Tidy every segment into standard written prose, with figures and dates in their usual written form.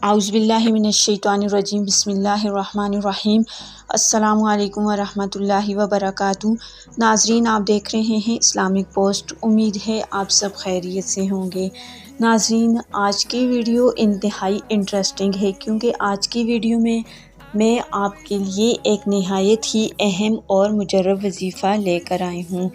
आउज़ु बिल्लाहि मिनश्शैतानिर्रजीम बिस्मिल्लाहिर्रहमानिर्रहीम। अस्सलामु अलैकुम वरहमतुल्लाहि वबरकातुहू। नाज़रीन, आप देख रहे हैं इस्लामिक पोस्ट। उम्मीद है आप सब खैरियत से होंगे। नाज़रीन, आज की वीडियो इंतहाई इंटरेस्टिंग है क्योंकि आज की वीडियो में मैं आपके लिए एक नहायत ही अहम और मुजर्रब वजीफ़ा लेकर आई हूँ।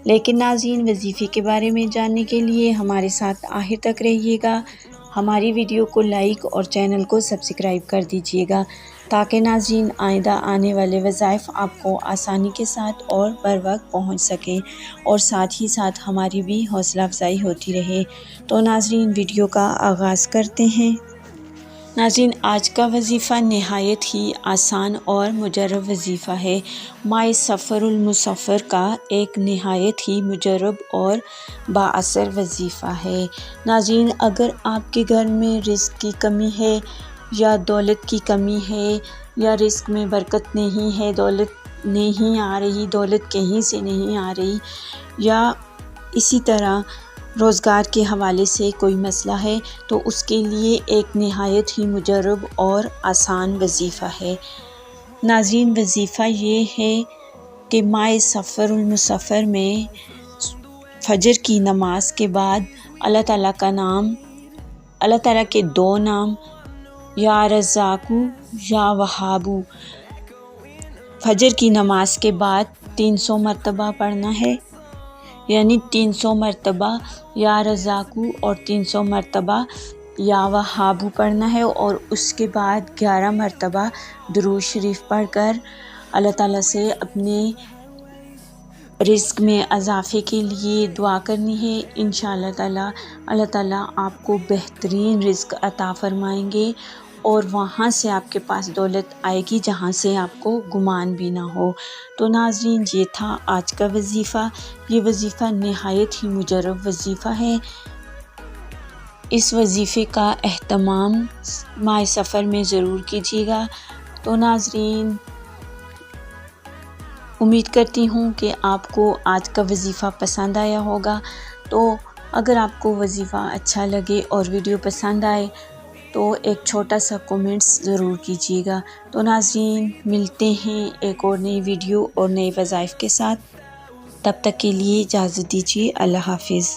लेकिन नाज़रीन, वजीफ़े के बारे में जानने के लिए हमारे साथ आखिर तक रहिएगा। हमारी वीडियो को लाइक और चैनल को सब्सक्राइब कर दीजिएगा ताकि नाज़रीन आइंदा आने वाले वज़ाइफ आपको आसानी के साथ और बर वक्त पहुँच सके और साथ ही साथ हमारी भी हौसला अफजाई होती रहे। तो नाज़रीन, वीडियो का आगाज़ करते हैं। नाज़रीन, आज का वजीफ़ा नहायत ही आसान और मुजर्रब वजीफ़ा है। माए सफ़रुल मुसफ़िर का एक नहायत ही मुजर्रब और बाअसर वजीफ़ा है। नाज़रीन, अगर आपके घर में रिज़्क़ की कमी है या दौलत की कमी है या रिज़्क़ में बरकत नहीं है, दौलत नहीं आ रही, दौलत कहीं से नहीं आ रही, या इसी तरह रोज़गार के हवाले से कोई मसला है, तो उसके लिए एक नहायत ही मुजर्रब और आसान वजीफ़ा है। नाज़रीन, वजीफ़ा ये है कि माए सफ़रुल मुसफ़िर में फजर की नमाज के बाद अल्लाह ताला का नाम, अल्लाह ताला के दो नाम, या रज़्ज़ाक़ू या वहाबू, फजर की नमाज के बाद 300 मरतबा पढ़ना है, यानी 300 मरतबा या रज़्ज़ाक़ू और 300 मरतबा या वहाबू पढ़ना है। और उसके बाद 11 मरतबा दुरूद शरीफ पढ़कर अल्लाह ताला से अपने रिज़्क़ में इज़ाफ़े के लिए दुआ करनी है। इंशाअल्लाह ताला अल्लाह ताला आपको बेहतरीन रिज़्क़ अता फ़रमाएंगे और वहाँ से आपके पास दौलत आएगी जहाँ से आपको गुमान भी ना हो। तो नाज़रीन, ये था आज का वजीफ़ा। ये वजीफ़ा नहायत ही मुजर्रब वजीफ़ा है। इस वजीफ़े का एहतमाम माए सफ़र में ज़रूर कीजिएगा। तो नाज़रीन, उम्मीद करती हूँ कि आपको आज का वजीफ़ा पसंद आया होगा। तो अगर आपको वजीफ़ा अच्छा लगे और वीडियो पसंद आए तो एक छोटा सा कमेंट्स ज़रूर कीजिएगा। तो नाज़रीन, मिलते हैं एक और नई वीडियो और नए वज़ाइफ के साथ। तब तक के लिए इजाज़त दीजिए। अल्लाह हाफ़िज़।